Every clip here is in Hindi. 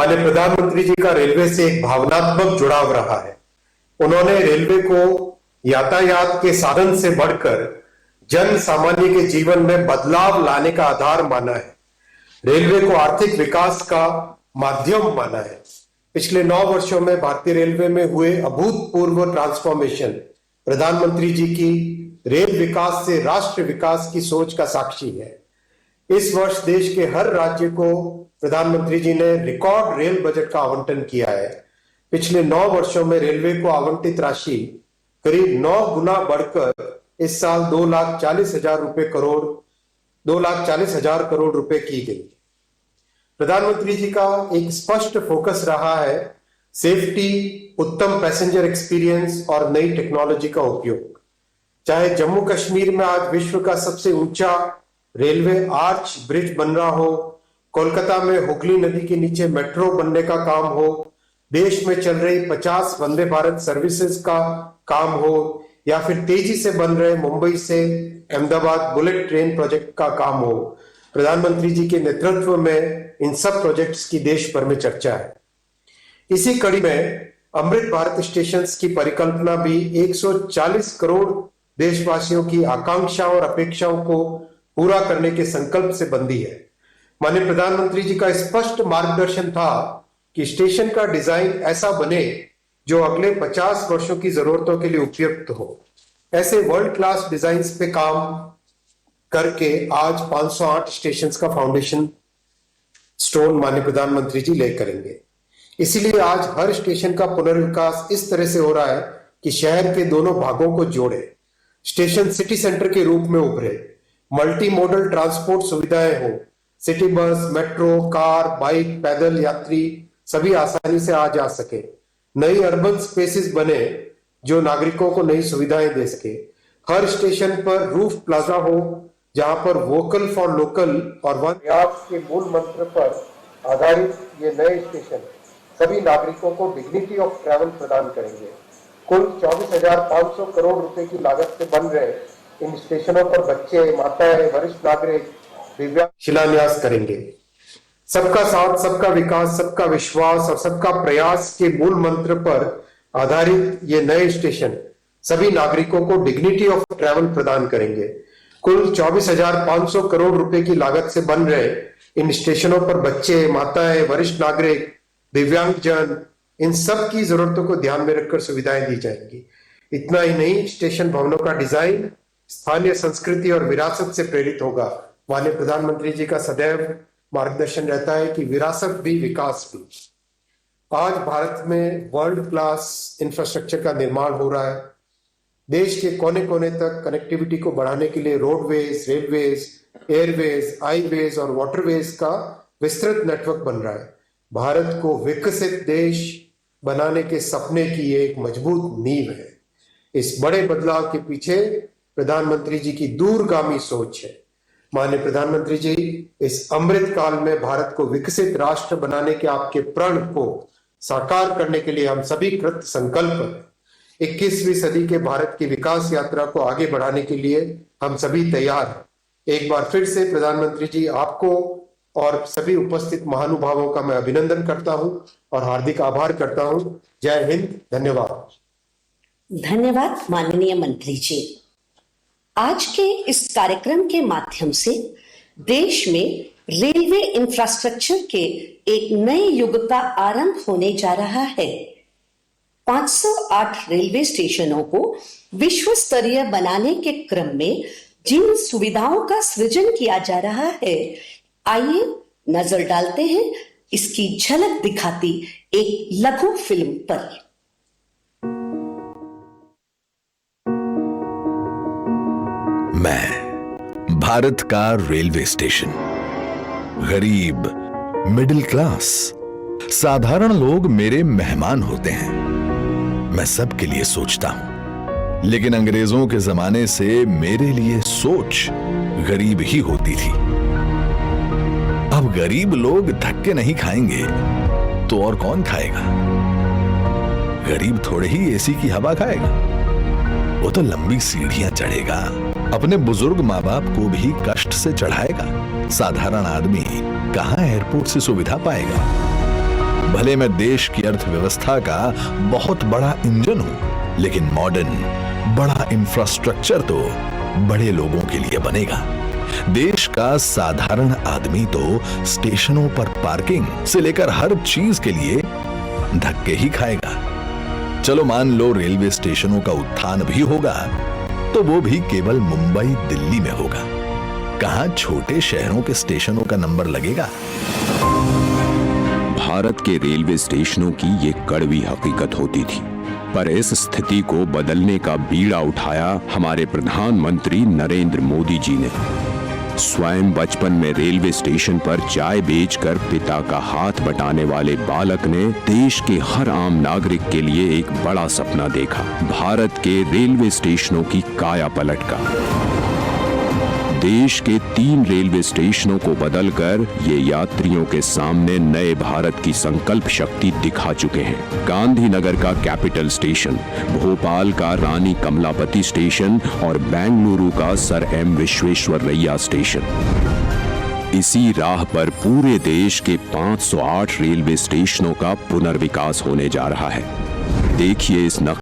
माननीय प्रधानमंत्री जी का रेलवे से एक भावनात्मक जुड़ाव रहा है। उन्होंने रेलवे को यातायात के साधन से बढ़कर जन सामान्य के जीवन में बदलाव लाने का आधार माना है। रेलवे को आर्थिक विकास का माध्यम माना है। पिछले 9 वर्षों में भारतीय रेलवे में हुए अभूतपूर्व ट्रांसफॉर्मेशन प्रधानमंत्री जी की रेल विकास से राष्ट्र विकास की सोच का साक्षी है। इस वर्ष देश के हर राज्य को प्रधानमंत्री जी ने रिकॉर्ड रेल बजट का आवंटन किया है। पिछले 9 वर्षों में रेलवे को आवंटित राशि करीब 9 गुना बढ़कर इस साल 2,40,000 करोड़ रुपए की गई। प्रधानमंत्री जी का एक स्पष्ट फोकस रहा है सेफ्टी, उत्तम पैसेंजर एक्सपीरियंस और नई टेक्नोलॉजी का उपयोग। चाहे जम्मू कश्मीर में आज विश्व का सबसे ऊंचा रेलवे आर्च ब्रिज बन रहा हो, कोलकाता में हुगली नदी के नीचे मेट्रो बनने का काम हो, देश में चल रही 50 वंदे भारत सर्विसेज का काम हो, या फिर तेजी से बन रहे मुंबई से अहमदाबाद बुलेट ट्रेन प्रोजेक्ट का काम हो, प्रधानमंत्री जी के नेतृत्व में इन सब प्रोजेक्ट्स की देश भर में चर्चा है। इसी कड़ी में अमृत भारत स्टेशन की परिकल्पना भी 140 करोड़ देशवासियों की आकांक्षाओं और अपेक्षाओं को पूरा करने के संकल्प से बंधी है। माननीय प्रधानमंत्री जी का स्पष्ट मार्गदर्शन था कि स्टेशन का डिजाइन ऐसा बने जो अगले 50 वर्षों की जरूरतों के लिए उपयुक्त हो। ऐसे वर्ल्ड क्लास डिजाइन पे काम करके आज 508 स्टेशन का फाउंडेशन स्टोन माननीय प्रधानमंत्री जी ले करेंगे। इसीलिए आज हर स्टेशन का पुनर्विकास इस तरह से हो रहा है कि शहर के दोनों भागों को जोड़े, स्टेशन सिटी सेंटर के रूप में उभरे, मल्टी मॉडल ट्रांसपोर्ट सुविधाएं हो, city bus, metro, car, bike, पैदल यात्री सभी आसानी से आ जा सके, नई अर्बन स्पेसेस बने जो नागरिकों को नई सुविधाएं दे सके। हर स्टेशन पर रूफ प्लाजा हो जहां पर वोकल फॉर लोकल और वन प्रयास के मूल मंत्र पर आधारित ये नए स्टेशन सभी नागरिकों को डिग्निटी ऑफ ट्रैवल प्रदान करेंगे। कुल 24,500 करोड़ रुपए की लागत से बन रहे इन स्टेशनों पर बच्चे, माताएं, वरिष्ठ नागरिक, दिव्यांग शिलान्यास करेंगे। सबका साथ, सबका विकास, सबका विश्वास और सबका प्रयास के मूल मंत्र पर आधारित ये नए स्टेशन सभी नागरिकों को डिग्निटी ऑफ ट्रैवल प्रदान करेंगे। कुल 24,500 करोड़ रुपए की लागत से बन रहे इन स्टेशनों पर बच्चे, माताएं, वरिष्ठ नागरिक, दिव्यांगजन, इन सब की जरूरतों को ध्यान में रखकर सुविधाएं दी जाएंगी। इतना ही नहीं, स्टेशन भवनों का डिजाइन स्थानीय संस्कृति और विरासत से प्रेरित होगा। माननीय प्रधानमंत्री जी का सदैव मार्गदर्शन रहता है कि विरासत भी विकास भी। आज भारत में वर्ल्ड क्लास इंफ्रास्ट्रक्चर का निर्माण हो रहा है। देश के कोने कोने तक कनेक्टिविटी को बढ़ाने के लिए रोडवेज, रेलवेज, एयरवेज, हाईवेज और वाटरवेज का विस्तृत नेटवर्क बन रहा है। भारत को विकसित देश बनाने के सपने की एक मजबूत नींव है। इस बड़े बदलाव के पीछे प्रधानमंत्री जी की दूरगामी सोच है। माननीय प्रधानमंत्री जी, इस अमृत काल में भारत को विकसित राष्ट्र बनाने के आपके प्रण को साकार करने के लिए हम सभी कृत संकल्प हैं। 21वीं सदी के भारत की विकास यात्रा को आगे बढ़ाने के लिए हम सभी तैयार हैं। एक बार फिर से प्रधानमंत्री जी, आपको और सभी उपस्थित महानुभावों का मैं अभिनंदन करता हूं और हार्दिक आभार करता हूं। जय हिंद, धन्यवाद। धन्यवाद माननीय मंत्री जी। आज के इस कार्यक्रम के माध्यम से देश में रेलवे इंफ्रास्ट्रक्चर के एक नए युग का आरंभ होने जा रहा है। 508 रेलवे स्टेशनों को विश्व स्तरीय बनाने के क्रम में जिन सुविधाओं का सृजन किया जा रहा है, आइए नजर डालते हैं इसकी झलक दिखाती एक लघु फिल्म पर। मैं भारत का रेलवे स्टेशन, गरीब, मिडिल क्लास, साधारण लोग मेरे मेहमान होते हैं। मैं सबके लिए सोचता हूं, लेकिन अंग्रेजों के जमाने से मेरे लिए सोच गरीब ही होती थी। अब गरीब लोग धक्के नहीं खाएंगे तो और कौन खाएगा? गरीब थोड़े ही एसी की हवा खाएगा, वो तो लंबी सीढ़ियां चढ़ेगा, अपने बुजुर्ग माँ बाप को भी कष्ट से चढ़ाएगा। साधारण आदमी कहां एयरपोर्ट से सुविधा पाएगा? भले मैं देश की अर्थव्यवस्था का बहुत बड़ा इंजन हूं, लेकिन मॉडर्न बड़ा इंफ्रास्ट्रक्चर तो बड़े लोगों के लिए बनेगा। देश का साधारण आदमी तो स्टेशनों पर पार्किंग से लेकर हर चीज के लिए धक्के ही खाएगा। चलो मान लो रेलवे स्टेशनों का उत्थान भी होगा, तो वो भी केवल मुंबई दिल्ली में होगा। कहां छोटे शहरों के स्टेशनों का नंबर लगेगा। भारत के रेलवे स्टेशनों की ये कड़वी हकीकत होती थी, पर इस स्थिति को बदलने का बीड़ा उठाया हमारे प्रधानमंत्री नरेंद्र मोदी जी ने। स्वयं बचपन में रेलवे स्टेशन पर चाय बेचकर पिता का हाथ बटाने वाले बालक ने देश के हर आम नागरिक के लिए एक बड़ा सपना देखा, भारत के रेलवे स्टेशनों की काया पलट का। देश के 3 रेलवे स्टेशनों को बदलकर ये यात्रियों के सामने नए भारत की संकल्प शक्ति दिखा चुके हैं। गांधीनगर का कैपिटल स्टेशन, भोपाल का रानी कमलापति स्टेशन और बेंगलुरु का सर एम विश्वेश्वरैया स्टेशन। इसी राह पर पूरे देश के 508 रेलवे स्टेशनों का पुनर्विकास होने जा रहा है। देखिए इस नक्शे।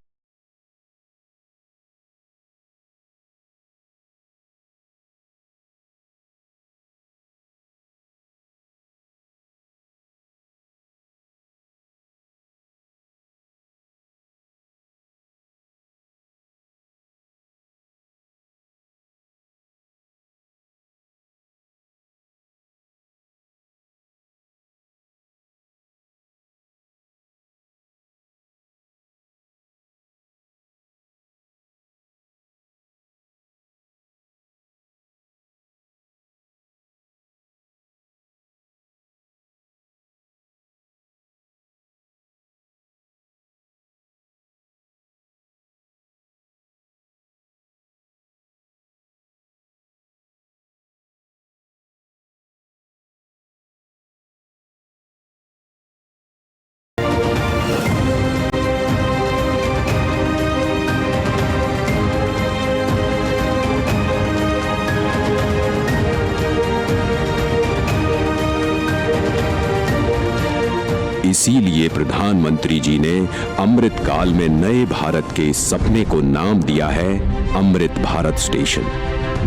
इसीलिए प्रधानमंत्री जी ने अमृत काल में नए भारत के इस सपने को नाम दिया है अमृत भारत स्टेशन।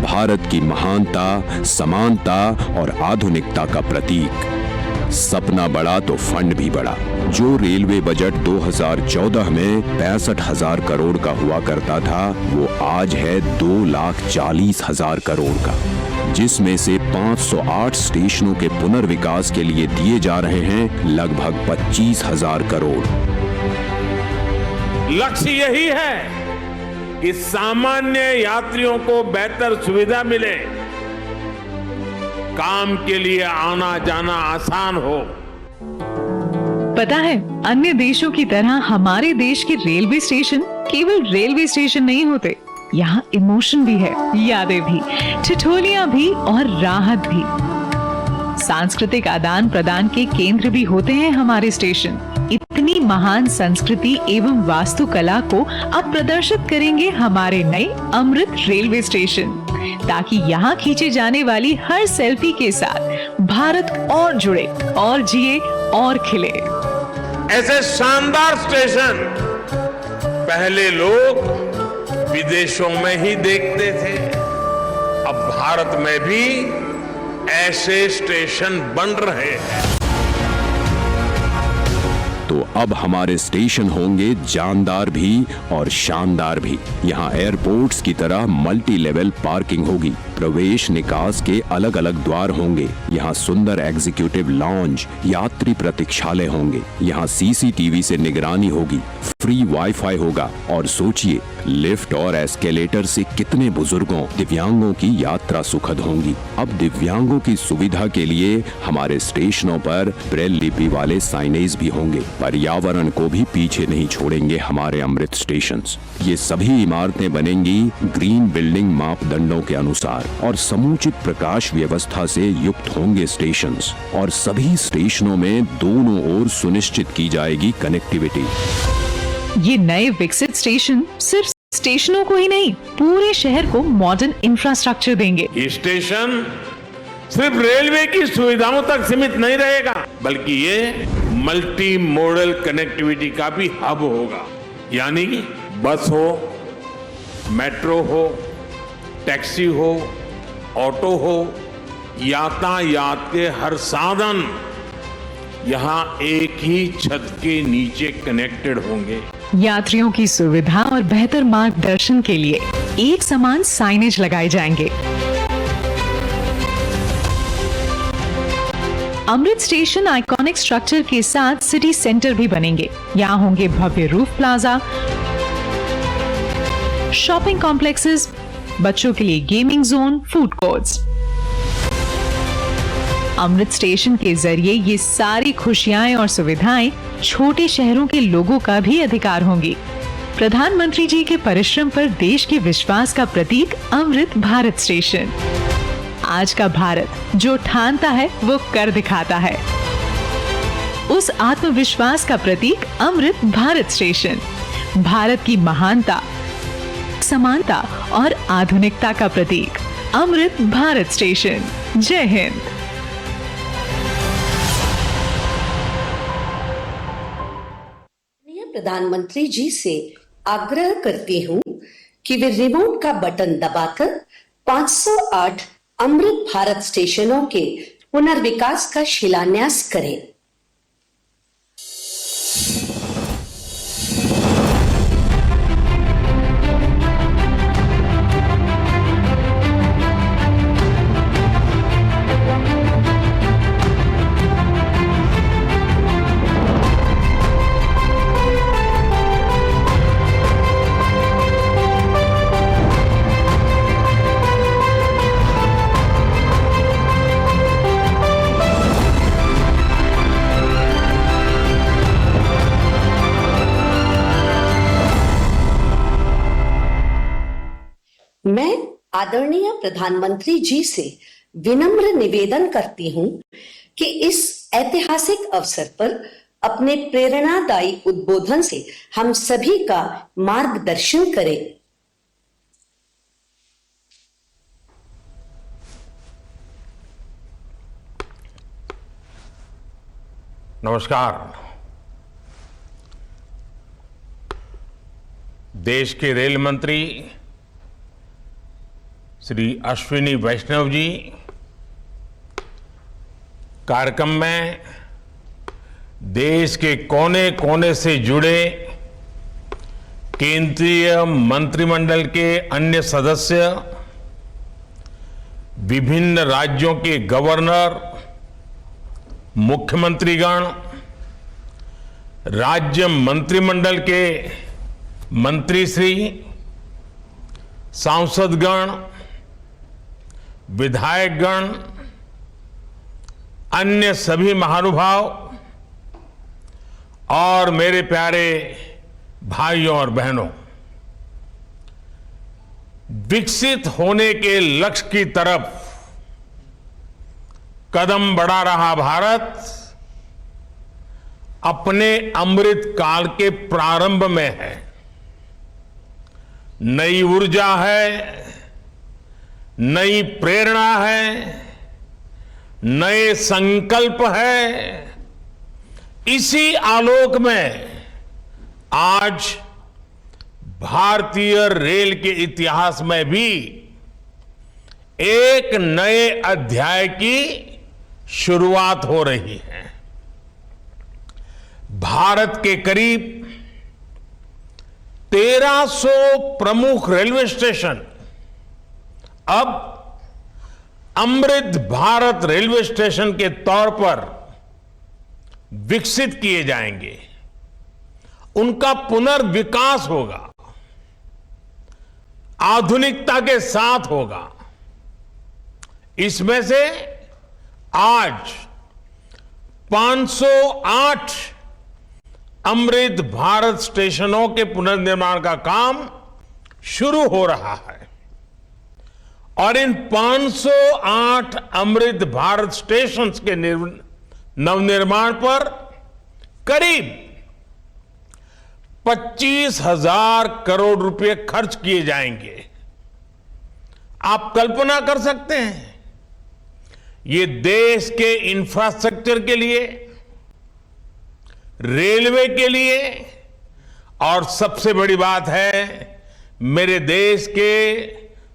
भारत की महानता, समानता और आधुनिकता का प्रतीक। सपना बड़ा तो फंड भी बड़ा। जो रेलवे बजट 2014 में 65,000 करोड़ का हुआ करता था, वो आज है 2,40,000 करोड़ का, जिसमें से 508 स्टेशनों के पुनर्विकास के लिए दिए जा रहे हैं लगभग 25,000 करोड़। लक्ष्य यही है कि सामान्य यात्रियों को बेहतर सुविधा मिले, काम के लिए आना जाना आसान हो। पता है, अन्य देशों की तरह हमारे देश के रेलवे स्टेशन केवल रेलवे स्टेशन नहीं होते। यहाँ इमोशन भी है, यादें भी, ठिठोलियां भी और राहत भी। सांस्कृतिक आदान प्रदान के केंद्र भी होते हैं हमारे स्टेशन। इतनी महान संस्कृति एवं वास्तुकला को अब प्रदर्शित करेंगे हमारे नए अमृत रेलवे स्टेशन, ताकि यहाँ खींचे जाने वाली हर सेल्फी के साथ भारत और जुड़े और जिए और खिले। ऐसे शानदार स्टेशन पहले लोग विदेशों में ही देखते थे, अब भारत में भी ऐसे स्टेशन बन रहे हैं। तो अब हमारे स्टेशन होंगे जानदार भी और शानदार भी। यहाँ एयरपोर्ट्स की तरह मल्टी लेवल पार्किंग होगी, प्रवेश निकास के अलग अलग द्वार होंगे। यहाँ सुंदर एग्जीक्यूटिव लॉन्ज, यात्री प्रतीक्षालय होंगे। यहाँ सीसीटीवी से निगरानी होगी, फ्री वाईफाई होगा। और सोचिए, लिफ्ट और एस्केलेटर से कितने बुजुर्गों, दिव्यांगों की यात्रा सुखद होंगी। अब दिव्यांगों की सुविधा के लिए हमारे स्टेशनों पर ब्रेल लिपि वाले साइनेज भी होंगे। पर्यावरण को भी पीछे नहीं छोड़ेंगे हमारे अमृत स्टेशंस। ये सभी इमारतें बनेंगी ग्रीन बिल्डिंग मापदंडों के अनुसार और समुचित प्रकाश व्यवस्था से युक्त होंगे स्टेशंस। और सभी स्टेशनों में दोनों ओर सुनिश्चित की जाएगी कनेक्टिविटी। ये नए विकसित स्टेशन सिर्फ स्टेशनों को ही नहीं, पूरे शहर को मॉडर्न इंफ्रास्ट्रक्चर देंगे। ये स्टेशन सिर्फ रेलवे की सुविधाओं तक सीमित नहीं रहेगा, बल्कि ये मल्टी मॉडल कनेक्टिविटी का भी हब होगा। यानी बस हो, मेट्रो हो, टैक्सी हो, ऑटो हो, यातायात के हर साधन यहां एक ही छत के नीचे कनेक्टेड होंगे। यात्रियों की सुविधा और बेहतर मार्गदर्शन के लिए एक समान साइनेज लगाए जाएंगे। अमृत स्टेशन आइकॉनिक स्ट्रक्चर के साथ सिटी सेंटर भी बनेंगे। यहाँ होंगे भव्य रूफ प्लाजा, शॉपिंग कॉम्प्लेक्सेस, बच्चों के लिए गेमिंग जोन, फूड कोर्ट्स। अमृत स्टेशन के जरिए ये सारी खुशियां और सुविधाएं छोटे शहरों के लोगों का भी अधिकार होंगी। प्रधानमंत्री जी के परिश्रम पर देश के विश्वास का प्रतीक अमृत भारत स्टेशन। आज का भारत जो ठानता है वो कर दिखाता है। उस आत्मविश्वास का प्रतीक अमृत भारत स्टेशन, भारत की महानता, समानता और आधुनिकता का प्रतीक अमृत भारत स्टेशन। जय हिंद। प्रधानमंत्री जी से आग्रह करती हूँ कि वे रिमोट का बटन दबाकर 508 अमृत भारत स्टेशनों के पुनर्विकास का शिलान्यास करें। मैं आदरणीय प्रधानमंत्री जी से विनम्र निवेदन करती हूं कि इस ऐतिहासिक अवसर पर अपने प्रेरणादायी उद्बोधन से हम सभी का मार्गदर्शन करें। नमस्कार। देश के रेल मंत्री श्री अश्विनी वैष्णव जी कार्यक्रम में देश के कोने कोने से जुड़े केंद्रीय मंत्रिमंडल के अन्य सदस्य, विभिन्न राज्यों के गवर्नर, मुख्यमंत्रीगण, राज्य मंत्रिमंडल के मंत्रीश्री, सांसदगण, विधायकगण, अन्य सभी महानुभाव और मेरे प्यारे भाइयों और बहनों, विकसित होने के लक्ष्य की तरफ कदम बढ़ा रहा भारत अपने अमृत काल के प्रारंभ में है। नई ऊर्जा है, नई प्रेरणा है, नए संकल्प है। इसी आलोक में आज भारतीय रेल के इतिहास में भी एक नए अध्याय की शुरुआत हो रही है। भारत के करीब 1300 प्रमुख रेलवे स्टेशन अब अमृत भारत रेलवे स्टेशन के तौर पर विकसित किए जाएंगे। उनका पुनर्विकास होगा, आधुनिकता के साथ होगा। इसमें से आज 508 अमृत भारत स्टेशनों के पुनर्निर्माण का काम शुरू हो रहा है और इन 508 अमृत भारत स्टेशन के नवनिर्माण पर करीब 25,000 करोड़ रुपए खर्च किए जाएंगे। आप कल्पना कर सकते हैं, ये देश के इंफ्रास्ट्रक्चर के लिए, रेलवे के लिए और सबसे बड़ी बात है मेरे देश के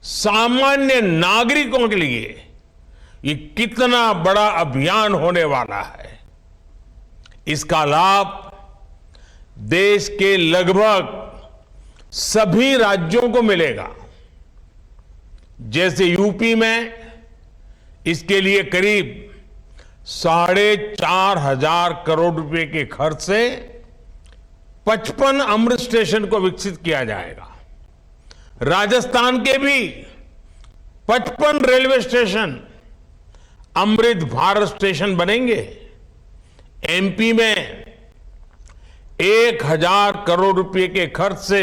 सामान्य नागरिकों के लिए ये कितना बड़ा अभियान होने वाला है। इसका लाभ देश के लगभग सभी राज्यों को मिलेगा। जैसे यूपी में इसके लिए करीब 4,500 करोड़ रुपए के खर्च से 55 अमृत स्टेशन को विकसित किया जाएगा। राजस्थान के भी 55 railway station Amrit Bharat station बनेंगे। एमपी में 1,000 करोड़ रुपए के खर्च से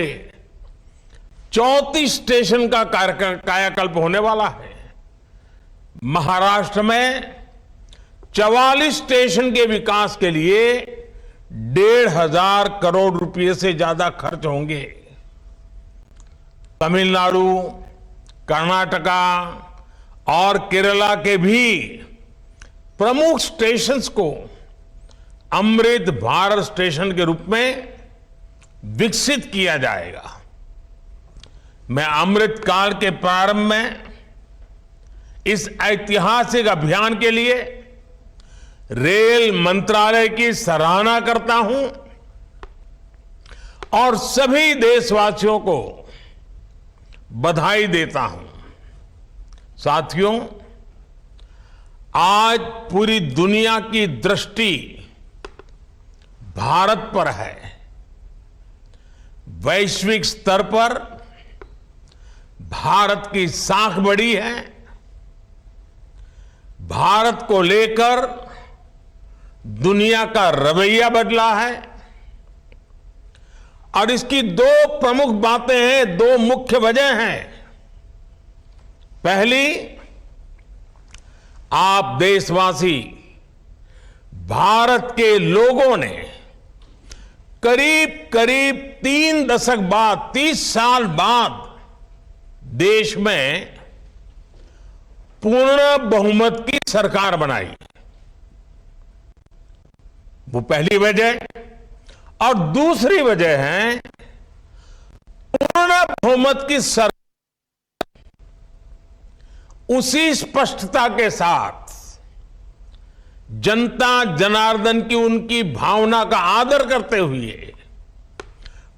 34 स्टेशन का कायाकल्प होने वाला है। महाराष्ट्र में 44 स्टेशन के विकास के लिए 1,500 करोड़ रुपए से ज्यादा खर्च होंगे। तमिलनाडु, कर्नाटका और केरला के भी प्रमुख स्टेशंस को अमृत भारत स्टेशन के रूप में विकसित किया जाएगा। मैं अमृत काल के प्रारंभ में इस ऐतिहासिक अभियान के लिए रेल मंत्रालय की सराहना करता हूं और सभी देशवासियों को बधाई देता हूं। साथियों, आज पूरी दुनिया की दृष्टि भारत पर है। वैश्विक स्तर पर भारत की साख बढ़ी है। भारत को लेकर दुनिया का रवैया बदला है और इसकी दो प्रमुख बातें हैं, दो मुख्य वजह हैं। पहली, आप देशवासी, भारत के लोगों ने करीब करीब 3 दशक बाद, 30 साल बाद देश में पूर्ण बहुमत की सरकार बनाई। वो पहली वजह। और दूसरी वजह है पूर्ण बहुमत की सरकार उसी स्पष्टता के साथ जनता जनार्दन की उनकी भावना का आदर करते हुए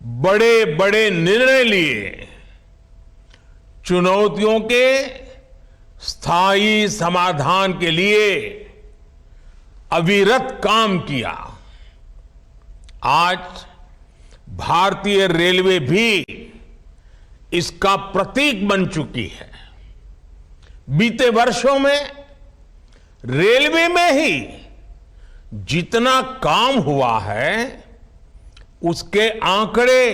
बड़े बड़े निर्णय लिए, चुनौतियों के स्थायी समाधान के लिए अविरत काम किया। आज भारतीय रेलवे भी इसका प्रतीक बन चुकी है। बीते वर्षों में रेलवे में ही जितना काम हुआ है उसके आंकड़े,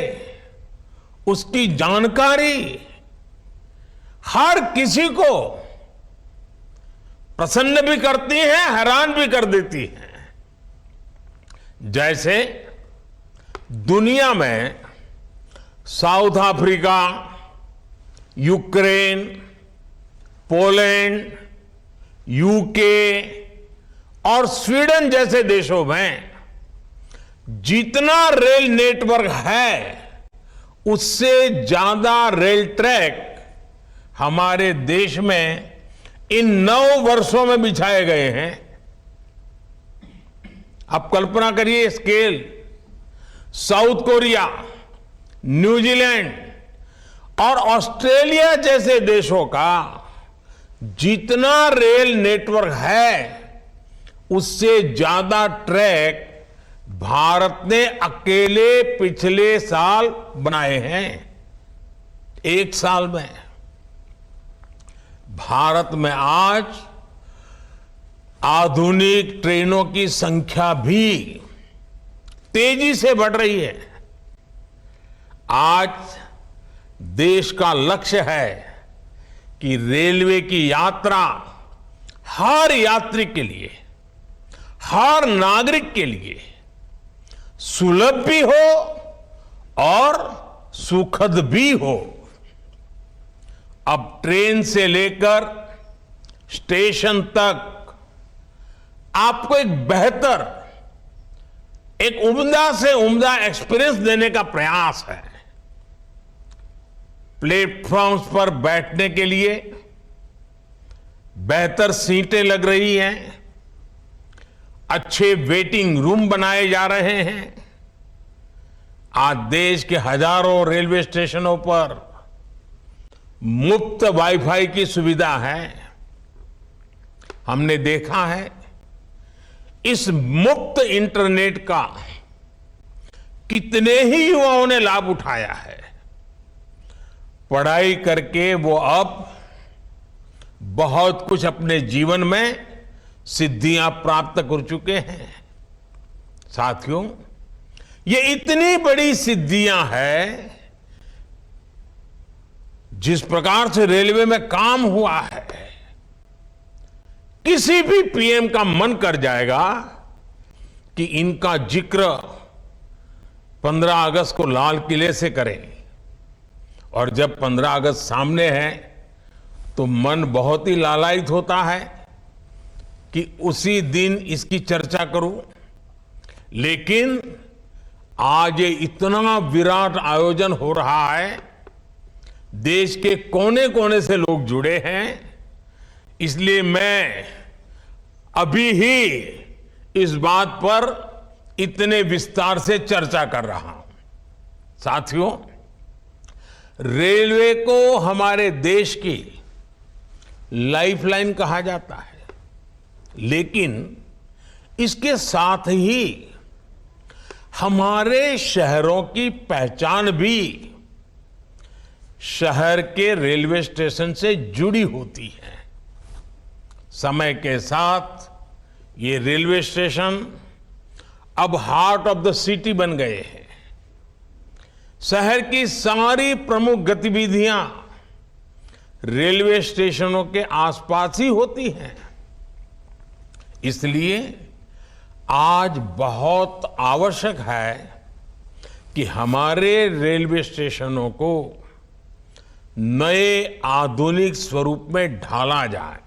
उसकी जानकारी हर किसी को प्रसन्न भी करती है, हैरान भी कर देती है। जैसे दुनिया में south Africa, Ukraine, Poland, UK और स्वीडन जैसे देशों में जितना रेल नेटवर्क है उससे ज्यादा रेल ट्रैक हमारे देश में इन 9 वर्षों में बिछाए गए हैं। आप कल्पना करिए स्केल। साउथ कोरिया, न्यूजीलैंड और ऑस्ट्रेलिया जैसे देशों का जितना रेल नेटवर्क है उससे ज्यादा ट्रैक भारत ने अकेले पिछले साल बनाए हैं। एक साल में भारत में आज आधुनिक ट्रेनों की संख्या भी तेजी से बढ़ रही है। आज देश का लक्ष्य है कि रेलवे की यात्रा हर यात्री के लिए, हर नागरिक के लिए सुलभ भी हो और सुखद भी हो। अब ट्रेन से लेकर स्टेशन तक आपको एक बेहतर, एक उम्दा से उम्दा एक्सपीरियंस देने का प्रयास है। प्लेटफॉर्म्स पर बैठने के लिए बेहतर सीटें लग रही हैं, अच्छे वेटिंग रूम बनाए जा रहे हैं। आज देश के हजारों रेलवे स्टेशनों पर मुफ्त वाईफाई की सुविधा है। हमने देखा है इस मुफ्त इंटरनेट का कितने ही युवाओं ने लाभ उठाया है। पढ़ाई करके वो अब बहुत कुछ अपने जीवन में सिद्धियां प्राप्त कर चुके हैं। साथियों, ये इतनी बड़ी सिद्धियां हैं, जिस प्रकार से रेलवे में काम हुआ है, किसी भी पीएम का मन कर जाएगा कि इनका जिक्र 15 अगस्त को लाल किले से करें। और जब 15 अगस्त सामने है तो मन बहुत ही लालायित होता है कि उसी दिन इसकी चर्चा करूं। लेकिन आज ये इतना विराट आयोजन हो रहा है, देश के कोने कोने से लोग जुड़े हैं, इसलिए मैं अभी ही इस बात पर इतने विस्तार से चर्चा कर रहा हूं। साथियों, रेलवे को हमारे देश की लाइफलाइन कहा जाता है, लेकिन इसके साथ ही हमारे शहरों की पहचान भी शहर के रेलवे स्टेशन से जुड़ी होती है। समय के साथ ये रेलवे स्टेशन अब हार्ट ऑफ द सिटी बन गए हैं। शहर की सारी प्रमुख गतिविधियां रेलवे स्टेशनों के आसपास ही होती हैं। इसलिए आज बहुत आवश्यक है कि हमारे रेलवे स्टेशनों को नए आधुनिक स्वरूप में ढाला जाए।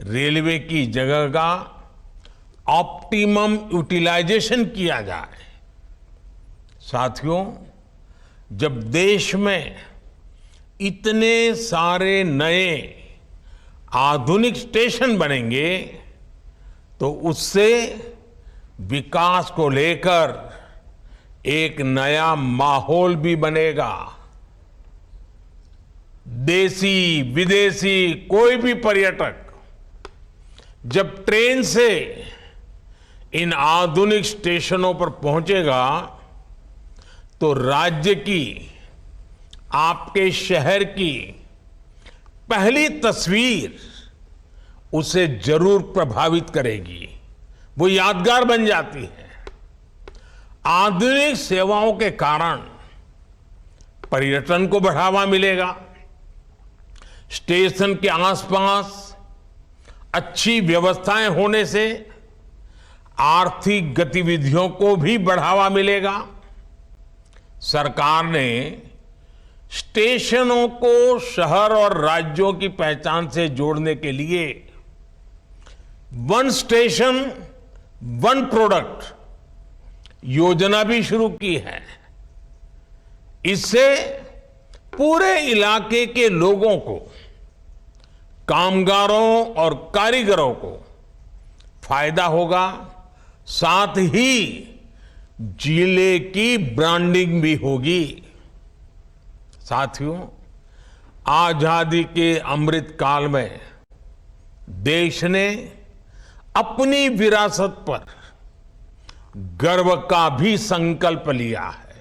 रेलवे की जगह का ऑप्टिमम यूटिलाइजेशन किया जाए। साथियों, जब देश में इतने सारे नए आधुनिक स्टेशन बनेंगे तो उससे विकास को लेकर एक नया माहौल भी बनेगा। देसी विदेशी कोई भी पर्यटक जब ट्रेन से इन आधुनिक स्टेशनों पर पहुंचेगा तो राज्य की, आपके शहर की पहली तस्वीर उसे जरूर प्रभावित करेगी, वो यादगार बन जाती है। आधुनिक सेवाओं के कारण पर्यटन को बढ़ावा मिलेगा। स्टेशन के आसपास अच्छी व्यवस्थाएं होने से आर्थिक गतिविधियों को भी बढ़ावा मिलेगा। सरकार ने स्टेशनों को शहर और राज्यों की पहचान से जोड़ने के लिए वन स्टेशन वन प्रोडक्ट योजना भी शुरू की है। इससे पूरे इलाके के लोगों को, कामगारों और कारीगरों को फायदा होगा, साथ ही जिले की ब्रांडिंग भी होगी। साथियों, आजादी के अमृत काल में देश ने अपनी विरासत पर गर्व का भी संकल्प लिया है।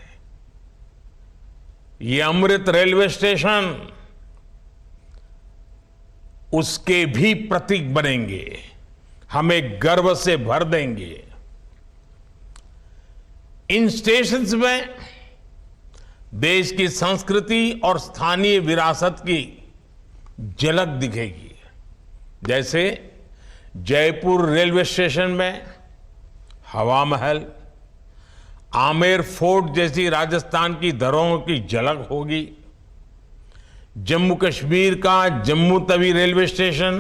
ये अमृत रेलवे स्टेशन उसके भी प्रतीक बनेंगे, हमें गर्व से भर देंगे। इन स्टेशंस में देश की संस्कृति और स्थानीय विरासत की झलक दिखेगी। जैसे जयपुर रेलवे स्टेशन में हवा महल, आमेर फोर्ट जैसी राजस्थान की धरोहरों की झलक होगी। जम्मू कश्मीर का जम्मू तवी रेलवे स्टेशन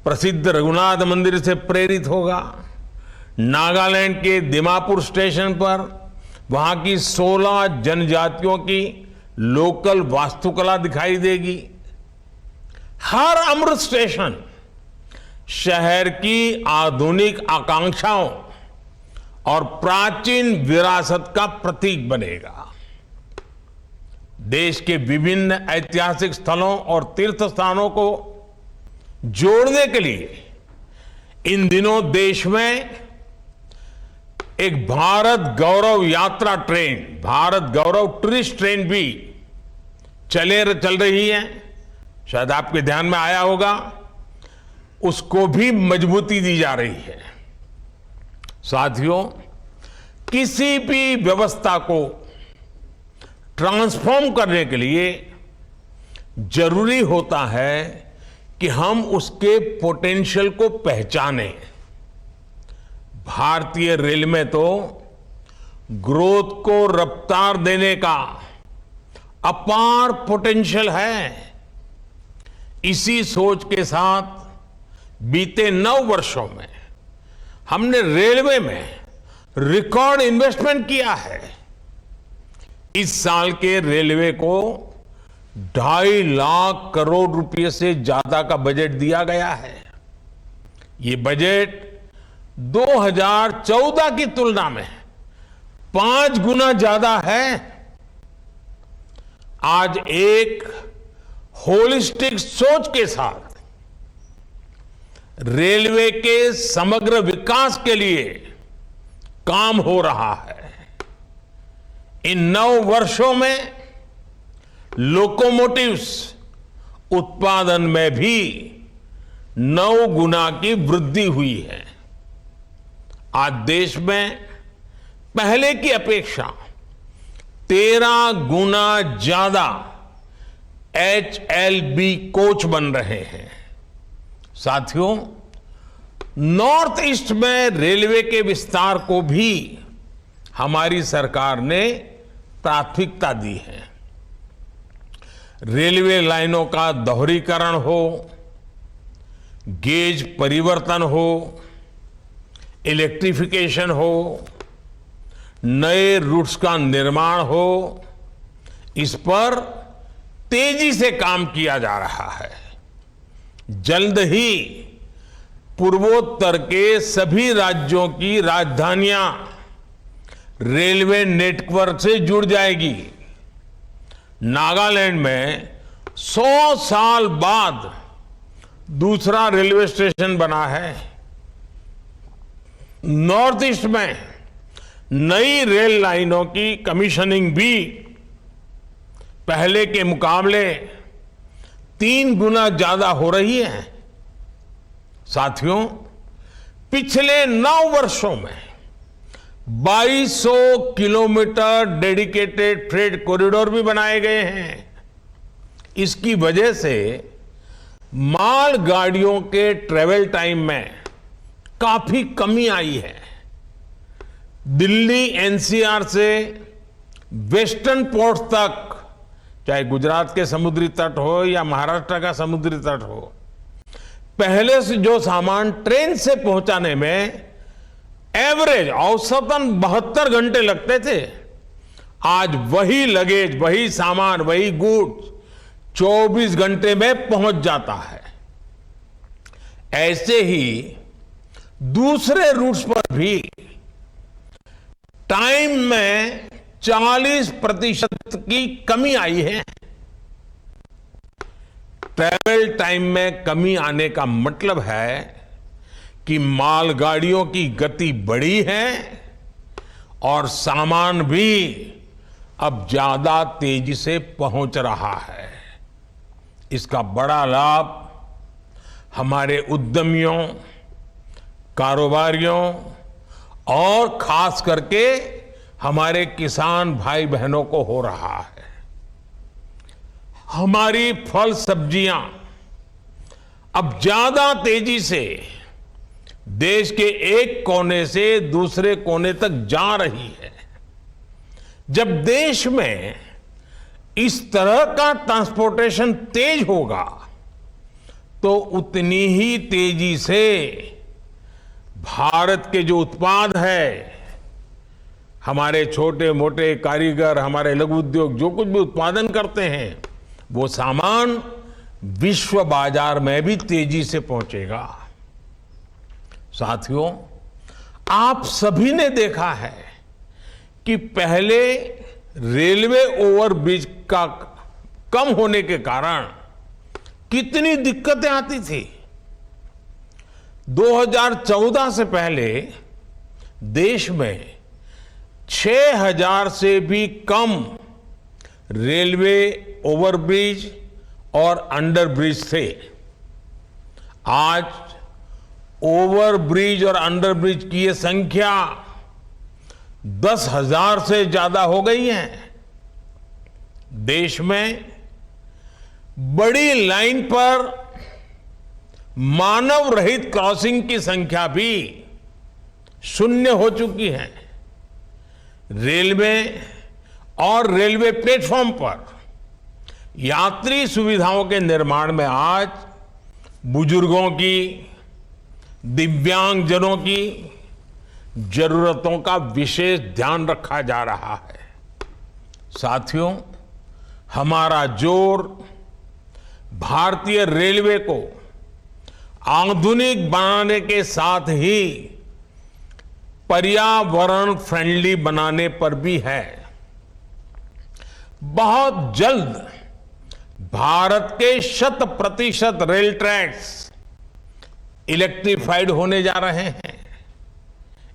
प्रसिद्ध रघुनाथ मंदिर से प्रेरित होगा। नागालैंड के दिमापुर स्टेशन पर वहां की 16 जनजातियों की लोकल वास्तुकला दिखाई देगी। हर अमृत स्टेशन शहर की आधुनिक आकांक्षाओं और प्राचीन विरासत का प्रतीक बनेगा। देश के विभिन्न ऐतिहासिक स्थलों और तीर्थ स्थानों को जोड़ने के लिए इन दिनों देश में एक भारत गौरव यात्रा ट्रेन, भारत गौरव टूरिस्ट ट्रेन भी चल रही है। शायद आपके ध्यान में आया होगा, उसको भी मजबूती दी जा रही है। साथियों, किसी भी व्यवस्था को ट्रांसफॉर्म करने के लिए जरूरी होता है कि हम उसके पोटेंशियल को पहचानें। भारतीय रेल में तो ग्रोथ को रफ्तार देने का अपार पोटेंशियल है। इसी सोच के साथ बीते 9 वर्षों में हमने रेलवे में रिकॉर्ड इन्वेस्टमेंट किया है। इस साल के रेलवे को 2.5 लाख करोड़ रुपए से ज्यादा का बजट दिया गया है। ये बजट 2014 की तुलना में 5 गुना ज्यादा है। आज एक होलिस्टिक सोच के साथ रेलवे के समग्र विकास के लिए काम हो रहा है। इन 9 वर्षों में लोकोमोटिव्स उत्पादन में भी 9 गुना की वृद्धि हुई है। आज देश में पहले की अपेक्षा 13 गुना ज्यादा HLB कोच बन रहे हैं। साथियों, नॉर्थ ईस्ट में रेलवे के विस्तार को भी हमारी सरकार ने प्राथमिकता दी है। रेलवे लाइनों का दोहरीकरण हो, गेज परिवर्तन हो, इलेक्ट्रिफिकेशन हो, नए रूट्स का निर्माण हो, इस पर तेजी से काम किया जा रहा है। जल्द ही पूर्वोत्तर के सभी राज्यों की राजधानियां रेलवे नेटवर्क से जुड़ जाएगी। नागालैंड में 100 साल बाद दूसरा रेलवे स्टेशन बना है। नॉर्थ ईस्ट में नई रेल लाइनों की कमीशनिंग भी पहले के मुकाबले 3 गुना ज्यादा हो रही है। साथियों, पिछले 9 वर्षों में 2200 किलोमीटर डेडिकेटेड फ्रेट कॉरिडोर भी बनाए गए हैं। इसकी वजह से माल गाड़ियों के ट्रेवल टाइम में काफी कमी आई है। दिल्ली NCR से वेस्टर्न पोर्ट तक, चाहे गुजरात के समुद्री तट हो या महाराष्ट्र का समुद्री तट हो, पहले से जो सामान ट्रेन से पहुंचाने में एवरेज औसतन 72 घंटे लगते थे, आज वही लगेज, वही सामान, वही गुड्स 24 घंटे में पहुंच जाता है। ऐसे ही दूसरे रूट्स पर भी टाइम में 40% की कमी आई है। ट्रैवल टाइम में कमी आने का मतलब है कि मालगाड़ियों की गति बढ़ी है और सामान भी अब ज्यादा तेजी से पहुंच रहा है। इसका बड़ा लाभ हमारे उद्यमियों, कारोबारियों और खास करके हमारे किसान भाई बहनों को हो रहा है। हमारी फल सब्जियां अब ज्यादा तेजी से देश के एक कोने से दूसरे कोने तक जा रही है। जब देश में इस तरह का ट्रांसपोर्टेशन तेज होगा तो उतनी ही तेजी से भारत के जो उत्पाद है, हमारे छोटे मोटे कारीगर, हमारे लघु उद्योग जो कुछ भी उत्पादन करते हैं, वो सामान विश्व बाजार में भी तेजी से पहुंचेगा। साथियों, आप सभी ने देखा है कि पहले रेलवे ओवरब्रिज का कम होने के कारण कितनी दिक्कतें आती थी। 2014 से पहले देश में 6000 से भी कम रेलवे ओवरब्रिज और अंडरब्रिज थे। आज ओवरब्रिज और अंडरब्रिज की ये संख्या 10,000 से ज्यादा हो गई है। देश में बड़ी लाइन पर मानव रहित क्रॉसिंग की संख्या भी शून्य हो चुकी है। रेलवे और रेलवे प्लेटफॉर्म पर यात्री सुविधाओं के निर्माण में आज बुजुर्गों की, दिव्यांगजनों की जरूरतों का विशेष ध्यान रखा जा रहा है। साथियों, हमारा जोर भारतीय रेलवे को आधुनिक बनाने के साथ ही पर्यावरण फ्रेंडली बनाने पर भी है। बहुत जल्द भारत के 100% रेल ट्रैक्स इलेक्ट्रिफाइड होने जा रहे हैं,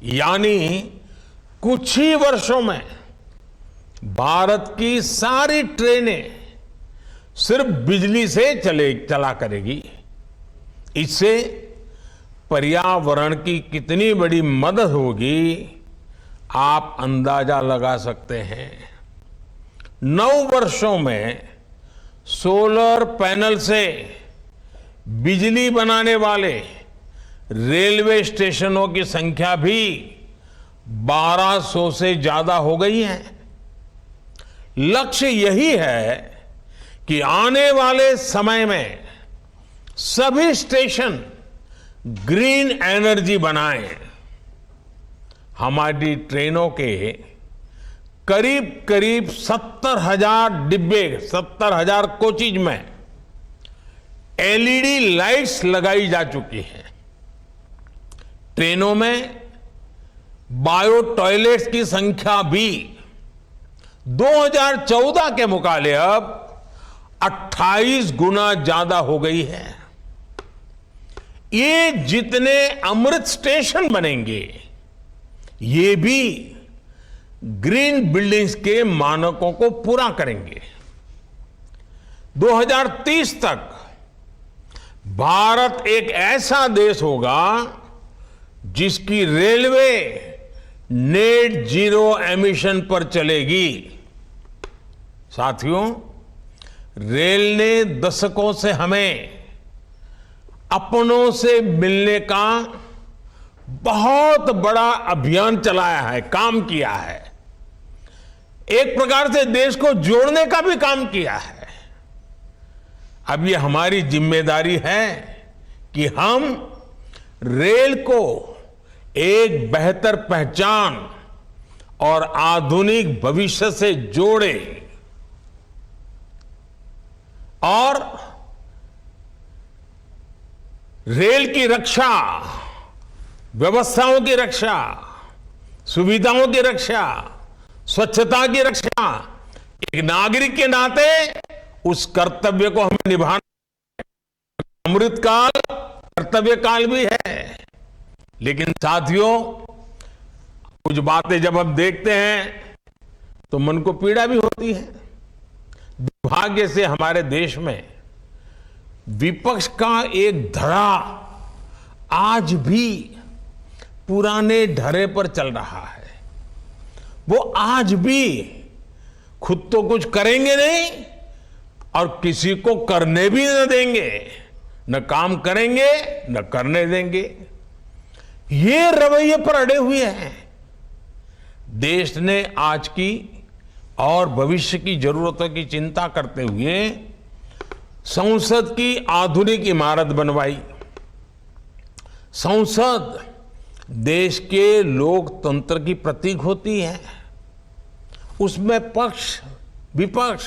यानी कुछ ही वर्षों में भारत की सारी ट्रेनें सिर्फ बिजली से चला करेगी। इससे पर्यावरण की कितनी बड़ी मदद होगी, आप अंदाजा लगा सकते हैं। 9 वर्षों में सोलर पैनल से बिजली बनाने वाले रेलवे स्टेशनों की संख्या भी 1200 से ज्यादा हो गई है। लक्ष्य यही है कि आने वाले समय में सभी स्टेशन ग्रीन एनर्जी बनाएं। हमारी ट्रेनों के करीब करीब 70,000 डिब्बे, 70,000 कोचेज में एलईडी लाइट्स लगाई जा चुकी हैं। ट्रेनों में बायो टॉयलेट्स की संख्या भी 2014 के मुकाबले अब 28 गुना ज्यादा हो गई है। ये जितने अमृत स्टेशन बनेंगे, ये भी ग्रीन बिल्डिंग्स के मानकों को पूरा करेंगे। 2030 तक भारत एक ऐसा देश होगा जिसकी रेलवे नेट जीरो एमिशन पर चलेगी। साथियों, रेल ने दशकों से हमें अपनों से मिलने का बहुत बड़ा अभियान चलाया है, काम किया है। एक प्रकार से देश को जोड़ने का भी काम किया है। अब ये हमारी जिम्मेदारी है कि हम रेल को एक बेहतर पहचान और आधुनिक भविष्य से जोड़ें और रेल की रक्षा, व्यवस्थाओं की रक्षा, सुविधाओं की रक्षा, स्वच्छता की रक्षा, एक नागरिक के नाते उस कर्तव्य को हमें निभाना। अमृतकाल कर्तव्य काल भी है। लेकिन साथियों, कुछ बातें जब हम देखते हैं तो मन को पीड़ा भी होती है। दुर्भाग्य से हमारे देश में विपक्ष का एक धड़ा आज भी पुराने ढरे पर चल रहा है। वो आज भी खुद तो कुछ करेंगे नहीं और किसी को करने भी न देंगे, न काम करेंगे न करने देंगे। ये रवैये पर अड़े हुए हैं। देश ने आज की और भविष्य की जरूरतों की चिंता करते हुए संसद की आधुनिक इमारत बनवाई। संसद देश के लोकतंत्र की प्रतीक होती है। उसमें पक्ष विपक्ष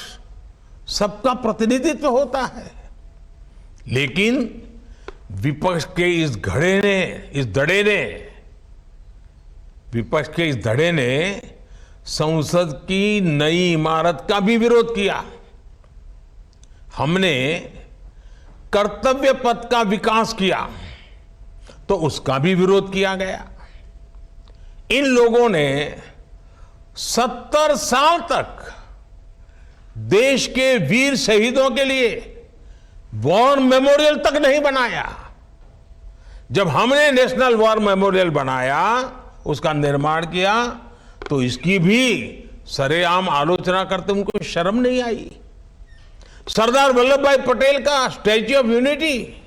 सबका प्रतिनिधित्व होता है, लेकिन विपक्ष के इस धड़े ने संसद की नई इमारत का भी विरोध किया। हमने कर्तव्य पथ का विकास किया तो उसका भी विरोध किया गया। इन लोगों ने 70 साल तक देश के वीर शहीदों के लिए वॉर मेमोरियल तक नहीं बनाया। जब हमने नेशनल वॉर मेमोरियल बनाया, उसका निर्माण किया, तो इसकी भी सरेआम आलोचना करते उनको शर्म नहीं आई। सरदार वल्लभ भाई पटेल का स्टैच्यू ऑफ यूनिटी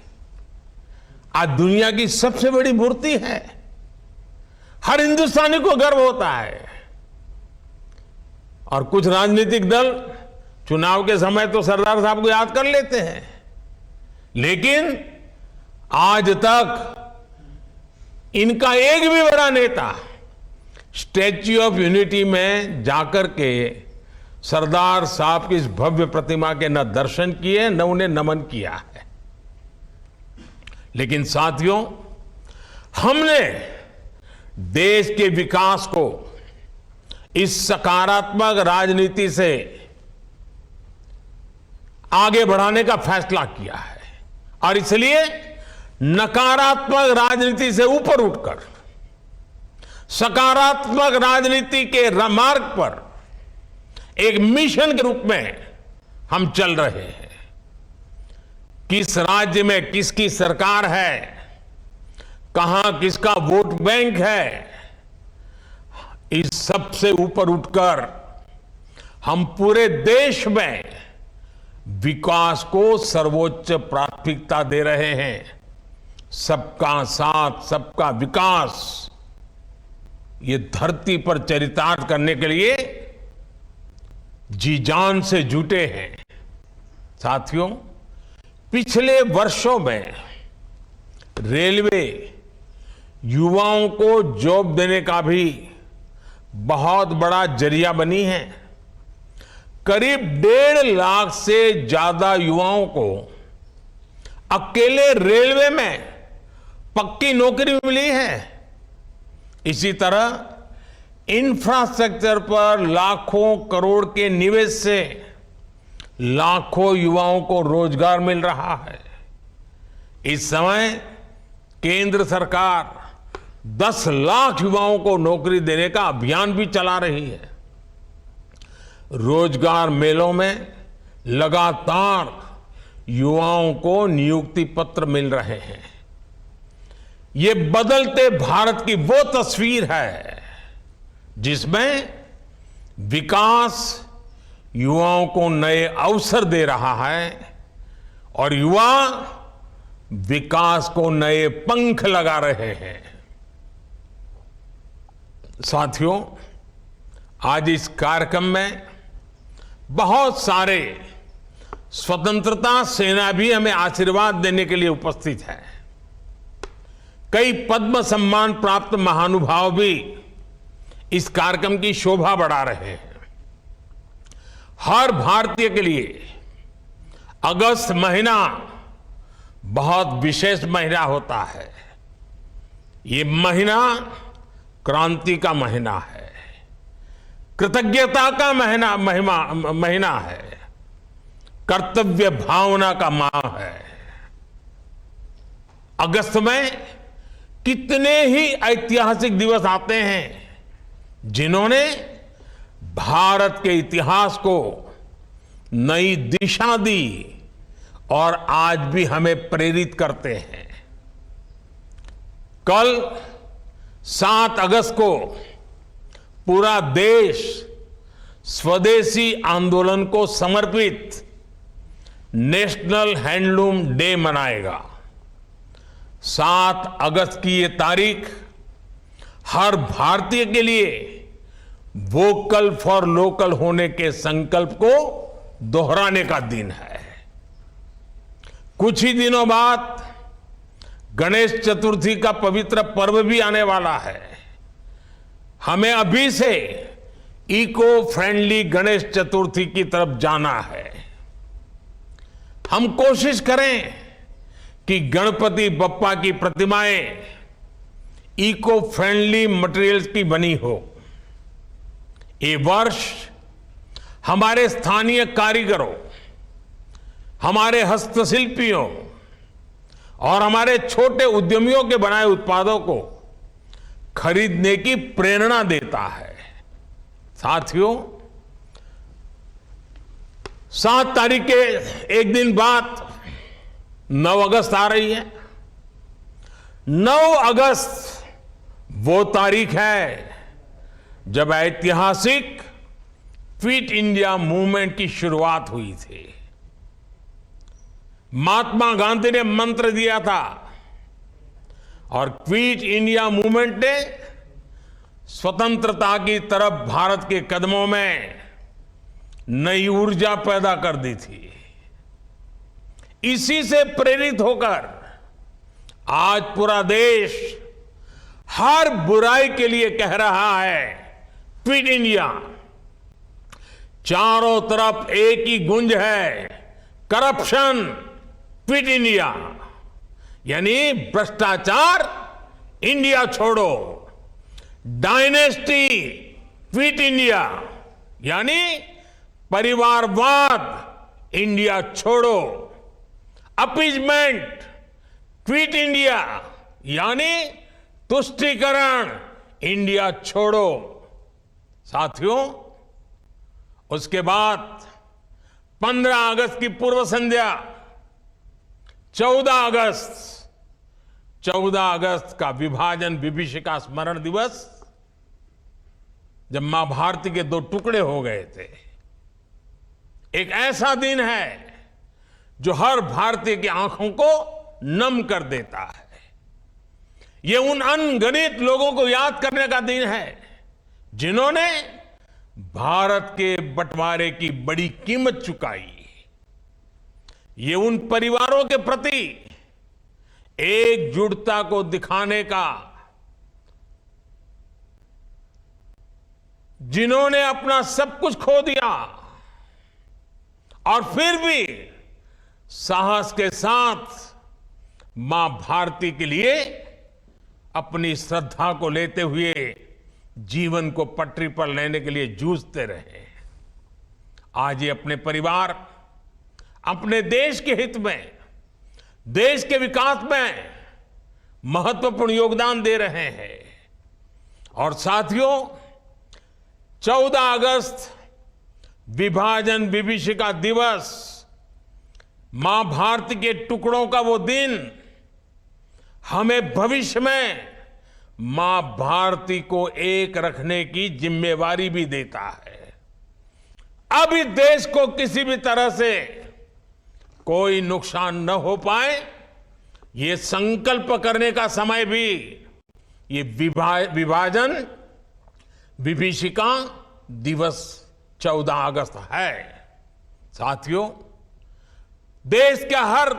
आज दुनिया की सबसे बड़ी मूर्ति है। हर हिंदुस्तानी को गर्व होता है। और कुछ राजनीतिक दल चुनाव के समय तो सरदार साहब को याद कर लेते हैं, लेकिन आज तक इनका एक भी बड़ा नेता स्टैच्यू ऑफ यूनिटी में जाकर के सरदार साहब की इस भव्य प्रतिमा के न दर्शन किए न उन्हें नमन किया है। लेकिन साथियों, हमने देश के विकास को इस सकारात्मक राजनीति से आगे बढ़ाने का फैसला किया है और इसलिए नकारात्मक राजनीति से ऊपर उठकर सकारात्मक राजनीति के मार्ग पर एक मिशन के रूप में हम चल रहे हैं। किस राज्य में किसकी सरकार है, कहां किसका वोट बैंक है, इस सब से ऊपर उठकर हम पूरे देश में विकास को सर्वोच्च प्राथमिकता दे रहे हैं। सबका साथ सबका विकास, ये धरती पर चरितार्थ करने के लिए जी जान से जुटे हैं। साथियों, पिछले वर्षों में रेलवे युवाओं को जॉब देने का भी बहुत बड़ा जरिया बनी है। करीब 1.5 लाख से ज्यादा युवाओं को अकेले रेलवे में पक्की नौकरी मिली है। इसी तरह इंफ्रास्ट्रक्चर पर लाखों करोड़ के निवेश से लाखों युवाओं को रोजगार मिल रहा है। इस समय केंद्र सरकार 10 लाख युवाओं को नौकरी देने का अभियान भी चला रही है। रोजगार मेलों में लगातार युवाओं को नियुक्ति पत्र मिल रहे हैं। ये बदलते भारत की वो तस्वीर है जिसमें विकास युवाओं को नए अवसर दे रहा है और युवा विकास को नए पंख लगा रहे हैं। साथियों, आज इस कार्यक्रम में बहुत सारे स्वतंत्रता सेना भी हमें आशीर्वाद देने के लिए उपस्थित है। कई पद्म सम्मान प्राप्त महानुभाव भी इस कार्यक्रम की शोभा बढ़ा रहे हैं। हर भारतीय के लिए अगस्त महीना बहुत विशेष महीना होता है। ये महीना क्रांति का महीना है, कृतज्ञता का महीना है, कर्तव्य भावना का माह है। अगस्त में कितने ही ऐतिहासिक दिवस आते हैं जिन्होंने भारत के इतिहास को नई दिशा दी और आज भी हमें प्रेरित करते हैं। कल 7 अगस्त को पूरा देश स्वदेशी आंदोलन को समर्पित नेशनल हैंडलूम डे मनाएगा। 7 अगस्त की ये तारीख हर भारतीय के लिए वोकल फॉर लोकल होने के संकल्प को दोहराने का दिन है। कुछ ही दिनों बाद गणेश चतुर्थी का पवित्र पर्व भी आने वाला है। हमें अभी से इको फ्रेंडली गणेश चतुर्थी की तरफ जाना है। हम कोशिश करें कि गणपति बप्पा की प्रतिमाएं इको फ्रेंडली मटेरियल्स की बनी हो। ये वर्ष हमारे स्थानीय कारीगरों, हमारे हस्तशिल्पियों और हमारे छोटे उद्यमियों के बनाए उत्पादों को खरीदने की प्रेरणा देता है। साथियों, 7 तारीख के एक दिन बाद 9 अगस्त आ रही है। 9 अगस्त वो तारीख है जब ऐतिहासिक फिट इंडिया मूवमेंट की शुरुआत हुई थी। महात्मा गांधी ने मंत्र दिया था और क्विट इंडिया मूवमेंट ने स्वतंत्रता की तरफ भारत के कदमों में नई ऊर्जा पैदा कर दी थी। इसी से प्रेरित होकर आज पूरा देश हर बुराई के लिए कह रहा है क्विट इंडिया। चारों तरफ एक ही गूंज है, करप्शन क्विट इंडिया, यानी भ्रष्टाचार इंडिया छोड़ो। डायनेस्टी क्विट इंडिया, यानी परिवारवाद इंडिया छोड़ो। अपीजमेंट क्विट इंडिया, यानी तुष्टीकरण इंडिया छोड़ो। साथियों, उसके बाद 15 अगस्त की पूर्व संध्या 14 अगस्त का विभाजन विभीषिका स्मरण दिवस, जब मां भारती के 2 टुकड़े हो गए थे। एक ऐसा दिन है जो हर भारतीय की आंखों को नम कर देता है। यह उन अनगिनत लोगों को याद करने का दिन है जिन्होंने भारत के बंटवारे की बड़ी कीमत चुकाई। ये उन परिवारों के प्रति एकजुटता को दिखाने का, जिन्होंने अपना सब कुछ खो दिया और फिर भी साहस के साथ मां भारती के लिए अपनी श्रद्धा को लेते हुए जीवन को पटरी पर लेने के लिए जूझते रहे। आज ये अपने परिवार, अपने देश के हित में, देश के विकास में महत्वपूर्ण योगदान दे रहे हैं। और साथियों, 14 अगस्त विभाजन विभीषिका दिवस, मां भारती के टुकड़ों का वो दिन हमें भविष्य में मां भारती को एक रखने की जिम्मेवारी भी देता है। अब इस देश को किसी भी तरह से कोई नुकसान न हो पाए, ये संकल्प करने का समय भी ये विभाजन विभीषिका दिवस 14 अगस्त है। साथियों, देश का हर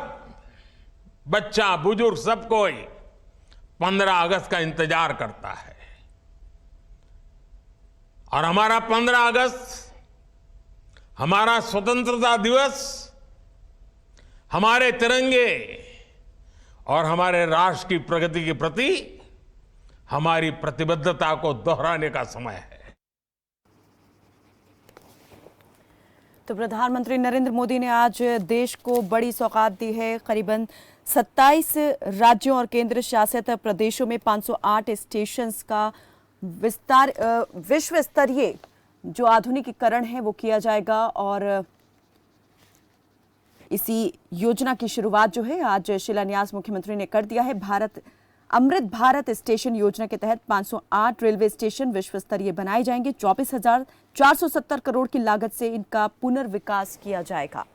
बच्चा, बुजुर्ग, सब कोई 15 अगस्त का इंतजार करता है। और हमारा 15 अगस्त, हमारा स्वतंत्रता दिवस, हमारे तिरंगे और हमारे राष्ट्र की प्रगति के प्रति हमारी प्रतिबद्धता को दोहराने का समय है। तो प्रधानमंत्री नरेंद्र मोदी ने आज देश को बड़ी सौगात दी है। करीबन 27 राज्यों और केंद्र शासित प्रदेशों में 508 स्टेशंस का विस्तार, विश्व स्तरीय जो आधुनिकीकरण है वो किया जाएगा। और इसी योजना की शुरुआत जो है आज शिलान्यास मुख्यमंत्री ने कर दिया है। अमृत भारत स्टेशन योजना के तहत 508 रेलवे स्टेशन विश्व स्तरीय बनाए जाएंगे। 24,470 करोड़ की लागत से इनका पुनर्विकास किया जाएगा।